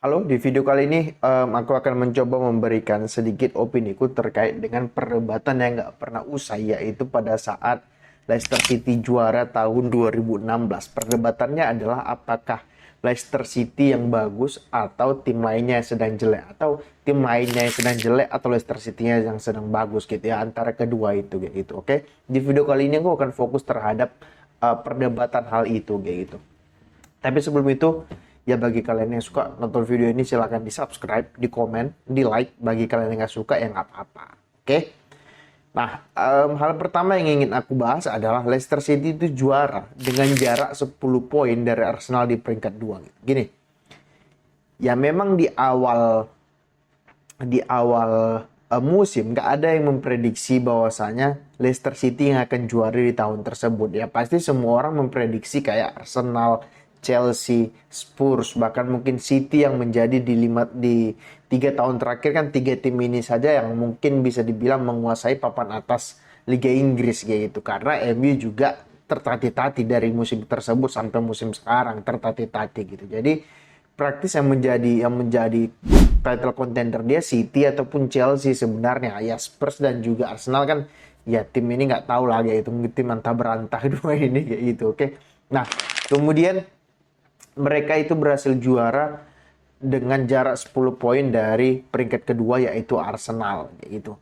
Halo, di video kali ini aku akan mencoba memberikan sedikit opiniku terkait dengan perdebatan yang nggak pernah usai, yaitu pada saat Leicester City juara tahun 2016. Perdebatannya adalah apakah Leicester City yang bagus atau tim lainnya yang sedang jelek, atau tim lainnya yang sedang jelek atau Leicester City-nya yang sedang bagus gitu ya, antara kedua itu kayak gitu. Oke, di video kali ini aku akan fokus terhadap perdebatan hal itu kayak gitu. Tapi sebelum itu, ya bagi kalian yang suka nonton video ini silahkan di subscribe, di komen, di like. Bagi kalian yang nggak suka ya nggak apa-apa. Oke? Nah, hal pertama yang ingin aku bahas adalah Leicester City itu juara dengan jarak 10 poin dari Arsenal di peringkat 2. Gini, ya memang di awal musim nggak ada yang memprediksi bahwasanya Leicester City yang akan juara di tahun tersebut. Ya pasti semua orang memprediksi kayak Arsenal, Chelsea, Spurs, bahkan mungkin City yang menjadi di 3 tahun terakhir kan 3 tim ini saja yang mungkin bisa dibilang menguasai papan atas Liga Inggris kayak gitu. Karena MU juga tertati-tati dari musim tersebut sampai musim sekarang tertati-tati gitu. Jadi praktis yang menjadi title contender dia City ataupun Chelsea sebenarnya. Ya Spurs dan juga Arsenal kan ya tim ini nggak tahu lah ya, itu tim antah berantah dua ini kayak gitu. Oke. Nah, kemudian mereka itu berhasil juara dengan jarak 10 poin dari peringkat kedua yaitu Arsenal kayak gitu.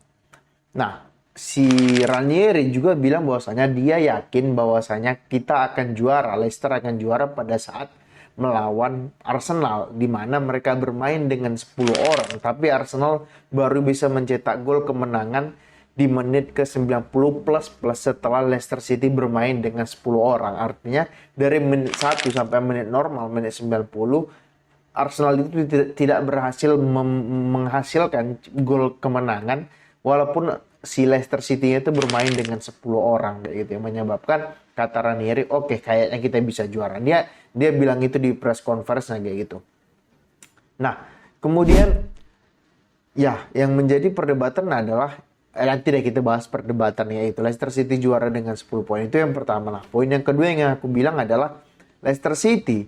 Nah, si Ranieri juga bilang bahwasanya dia yakin bahwasanya kita akan juara, Leicester akan juara pada saat melawan Arsenal, di mana mereka bermain dengan 10 orang, tapi Arsenal baru bisa mencetak gol kemenangan di menit ke 90 plus plus setelah Leicester City bermain dengan 10 orang. Artinya dari menit 1 sampai menit normal, menit 90, Arsenal itu tidak berhasil menghasilkan gol kemenangan walaupun si Leicester City itu bermain dengan 10 orang kayak gitu, yang menyebabkan kata Ranieri, oke, kayaknya kita bisa juara. Dia bilang itu di press conference kayak gitu. Nah, kemudian ya yang menjadi perdebatan adalah nanti deh kita bahas perdebatan, yaitu Leicester City juara dengan 10 poin. Itu yang pertama lah. Poin yang kedua yang aku bilang adalah Leicester City,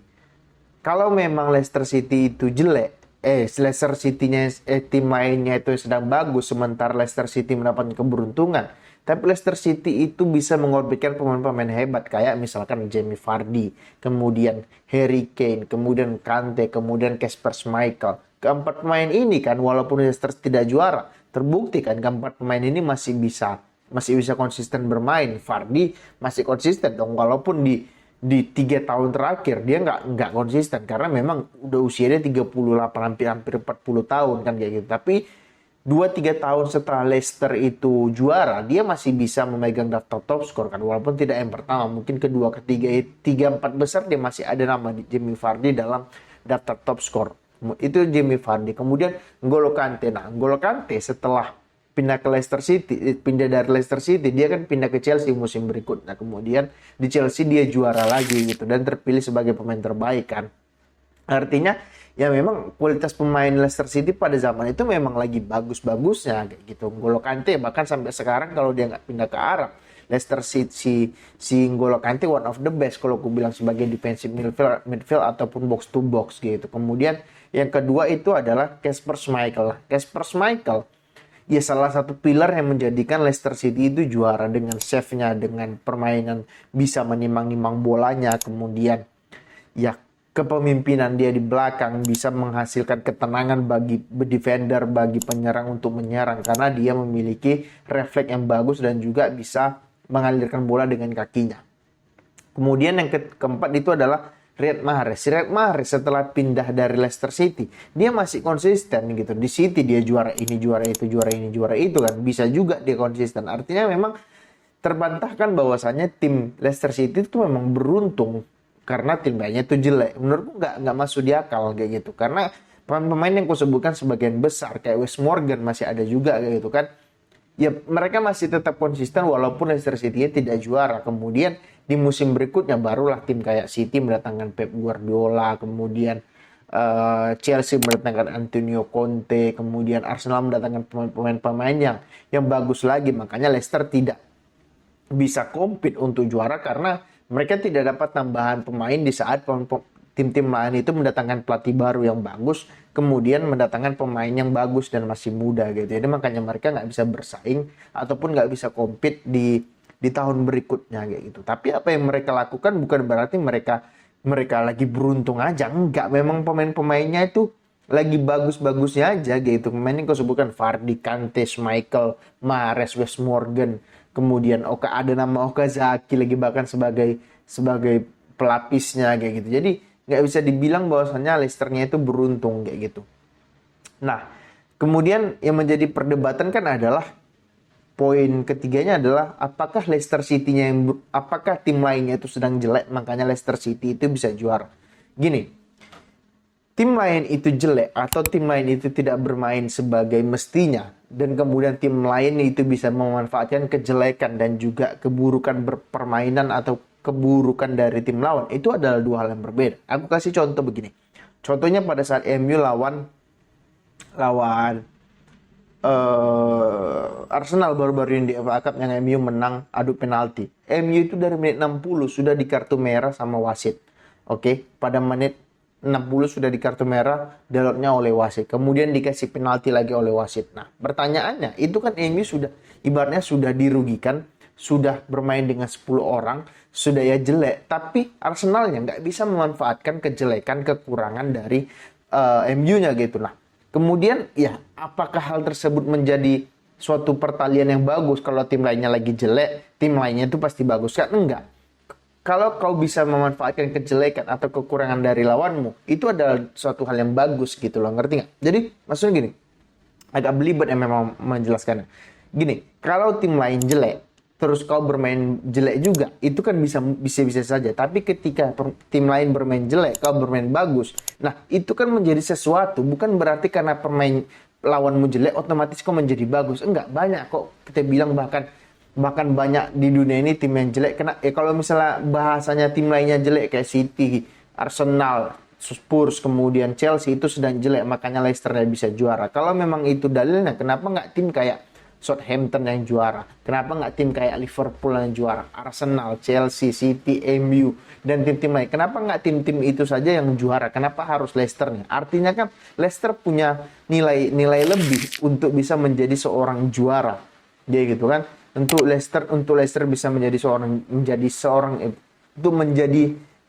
kalau memang Leicester City itu jelek, Leicester City-nya, tim lainnya itu sedang bagus, sementara Leicester City mendapatkan keberuntungan. Tapi Leicester City itu bisa mengorbitkan pemain-pemain hebat, kayak misalkan Jamie Vardy, kemudian Harry Kane, kemudian Kante, kemudian Kasper Schmeichel. Keempat pemain ini kan, walaupun Leicester tidak juara, terbukti kan keempat pemain ini masih bisa konsisten bermain. Vardy masih konsisten dong, walaupun di 3 tahun terakhir dia nggak konsisten karena memang udah usianya 38, hampir 40 tahun kan kayak gitu. Tapi 2-3 tahun setelah Leicester itu juara, dia masih bisa memegang daftar top skor kan, walaupun tidak yang pertama, mungkin kedua, ketiga, 3-4 besar dia masih ada nama di Jamie Vardy dalam daftar top skor. Itu Jamie Vardy. Kemudian N'Golo Kante. Nah, N'Golo Kante setelah pindah ke Leicester City, pindah dari Leicester City, dia kan pindah ke Chelsea musim berikut. Nah, kemudian di Chelsea dia juara lagi gitu dan terpilih sebagai pemain terbaik kan. Artinya ya memang kualitas pemain Leicester City pada zaman itu memang lagi bagus-bagusnya kayak gitu. N'Golo Kante bahkan sampai sekarang kalau dia nggak pindah ke Arab, Leicester City si N'Golo Kante one of the best kalau aku bilang sebagai defensive midfield ataupun box to box gitu. Kemudian yang kedua itu adalah Kasper Schmeichel. Kasper Schmeichel ya salah satu pilar yang menjadikan Leicester City itu juara dengan save-nya, dengan permainan bisa menimang-nimang bolanya, kemudian ya kepemimpinan dia di belakang bisa menghasilkan ketenangan bagi defender, bagi penyerang untuk menyerang karena dia memiliki refleks yang bagus dan juga bisa mengalirkan bola dengan kakinya. Kemudian yang keempat itu adalah Riyad Mahrez. Riyad Mahrez setelah pindah dari Leicester City, dia masih konsisten gitu. Di City dia juara ini, juara itu, juara ini, juara itu kan. Bisa juga dia konsisten. Artinya memang terbantahkan bahwasannya tim Leicester City itu memang beruntung karena tim lainnya itu jelek. Menurutku nggak masuk di akal kayak gitu. Karena pemain-pemain yang kusebutkan sebagian besar kayak Wes Morgan masih ada juga kayak gitu kan. Ya mereka masih tetap konsisten walaupun Leicester City tidak juara. Kemudian di musim berikutnya barulah tim kayak City mendatangkan Pep Guardiola, kemudian Chelsea mendatangkan Antonio Conte, kemudian Arsenal mendatangkan pemain-pemain yang bagus lagi. Makanya Leicester tidak bisa compete untuk juara karena mereka tidak dapat tambahan pemain di saat tim-tim lain itu mendatangkan pelatih baru yang bagus, kemudian mendatangkan pemain yang bagus dan masih muda gitu. Jadi makanya mereka nggak bisa bersaing ataupun nggak bisa compete di tahun berikutnya kayak gitu. Tapi apa yang mereka lakukan bukan berarti mereka lagi beruntung aja. Enggak, memang pemain-pemainnya itu lagi bagus-bagusnya aja gitu. Pemain yang kau sebutkan Vardy, Kante, Michael, Mahrez, Wes Morgan, kemudian ada nama Okazaki lagi bahkan sebagai pelapisnya kayak gitu. Jadi nggak bisa dibilang bahwasannya Leicester-nya itu beruntung kayak gitu. Nah, kemudian yang menjadi perdebatan kan adalah poin ketiganya adalah apakah apakah tim lainnya itu sedang jelek makanya Leicester City itu bisa juara. Gini, tim lain itu jelek atau tim lain itu tidak bermain sebagai mestinya dan kemudian tim lain itu bisa memanfaatkan kejelekan dan juga keburukan berpermainan atau keburukan dari tim lawan, itu adalah dua hal yang berbeda. Aku kasih contoh begini. Contohnya pada saat MU lawan Arsenal baru-baru ini di FA Cup yang MU menang adu penalti. MU itu dari menit 60 sudah di kartu merah sama wasit. Oke, pada menit 60 sudah di kartu merah Dalotnya oleh wasit. Kemudian dikasih penalti lagi oleh wasit. Nah, pertanyaannya, itu kan MU sudah ibaratnya sudah dirugikan, sudah bermain dengan 10 orang, sudah ya jelek, tapi Arsenalnya nggak bisa memanfaatkan kejelekan, kekurangan dari MU-nya gitu. Nah, kemudian ya apakah hal tersebut menjadi suatu pertalian yang bagus kalau tim lainnya lagi jelek, tim lainnya itu pasti bagus kan? Enggak. Kalau kau bisa memanfaatkan kejelekan atau kekurangan dari lawanmu, itu adalah suatu hal yang bagus gitu loh, ngerti nggak? Jadi maksudnya gini, agak belibet yang memang menjelaskannya. Gini, kalau tim lain jelek, terus kau bermain jelek juga, itu kan bisa saja. Tapi ketika tim lain bermain jelek, kau bermain bagus, nah itu kan menjadi sesuatu. Bukan berarti karena pemain lawanmu jelek, otomatis kau menjadi bagus. Enggak, banyak kok kita bilang bahkan banyak di dunia ini tim yang jelek. Kalau misalnya bahasanya tim lainnya jelek kayak City, Arsenal, Spurs, kemudian Chelsea itu sedang jelek, makanya Leicester bisa juara. Kalau memang itu dalilnya, kenapa nggak tim kayak Southampton yang juara? Kenapa nggak tim kayak Liverpool yang juara? Arsenal, Chelsea, City, MU, dan tim-tim lain. Kenapa nggak tim-tim itu saja yang juara? Kenapa harus Leicester-nya? Artinya kan Leicester punya nilai nilai lebih untuk bisa menjadi seorang juara. Dia gitu kan? Untuk Leicester bisa menjadi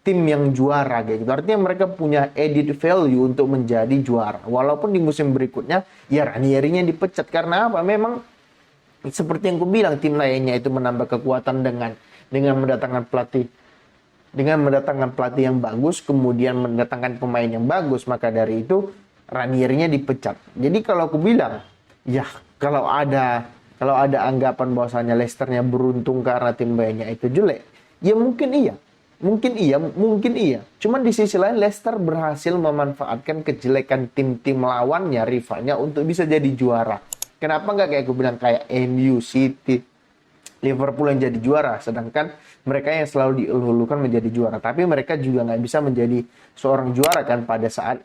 tim yang juara kayak gitu. Artinya mereka punya added value untuk menjadi juara. Walaupun di musim berikutnya ya Ranieri-nya dipecat karena apa? Memang seperti yang aku bilang, tim lainnya itu menambah kekuatan dengan mendatangkan pelatih yang bagus, kemudian mendatangkan pemain yang bagus, maka dari itu Ranieri-nya dipecat. Jadi kalau aku bilang, ya kalau ada anggapan bahwasanya Leicester-nya beruntung karena tim lainnya itu jelek, ya mungkin iya. Cuman di sisi lain Leicester berhasil memanfaatkan kejelekan tim-tim lawannya, rivalnya untuk bisa jadi juara. Kenapa nggak kayak aku bilang kayak MU, City, Liverpool yang jadi juara, sedangkan mereka yang selalu dielulukan menjadi juara. Tapi mereka juga nggak bisa menjadi seorang juara kan pada saat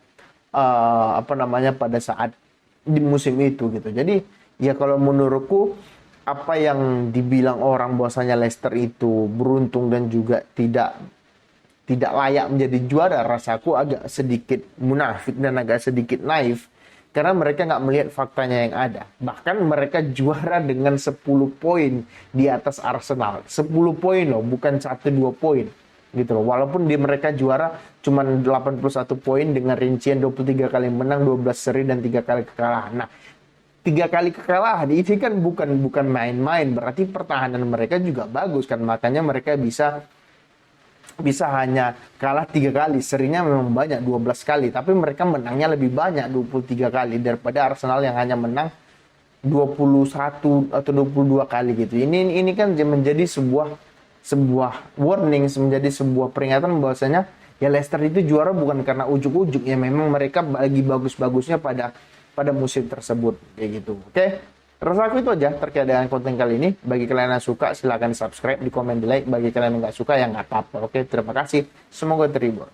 pada saat di musim itu gitu. Jadi ya kalau menurutku apa yang dibilang orang bahwasanya Leicester itu beruntung dan juga tidak layak menjadi juara, rasaku agak sedikit munafik dan agak sedikit naif. Karena mereka nggak melihat faktanya yang ada. Bahkan mereka juara dengan 10 poin di atas Arsenal. 10 poin loh, bukan 1-2 poin. Gitu loh. Walaupun mereka juara cuma 81 poin dengan rincian 23 kali menang, 12 seri, dan 3 kali kekalahan. Nah, 3 kali kekalahan ini kan bukan main-main. Berarti pertahanan mereka juga bagus kan. Makanya mereka bisa hanya kalah 3 kali, serinya memang banyak 12 kali, tapi mereka menangnya lebih banyak 23 kali daripada Arsenal yang hanya menang 21 atau 22 kali gitu. Ini kan menjadi sebuah warning, menjadi sebuah peringatan bahwasanya ya Leicester itu juara bukan karena ujuk-ujuk, ya memang mereka lagi bagus-bagusnya pada musim tersebut kayak gitu. Oke. Rasa aku itu aja terkait dengan konten kali ini. Bagi kalian yang suka, silahkan subscribe, di komen, di like. Bagi kalian yang nggak suka, ya nggak apa-apa. Oke, terima kasih. Semoga terhibur.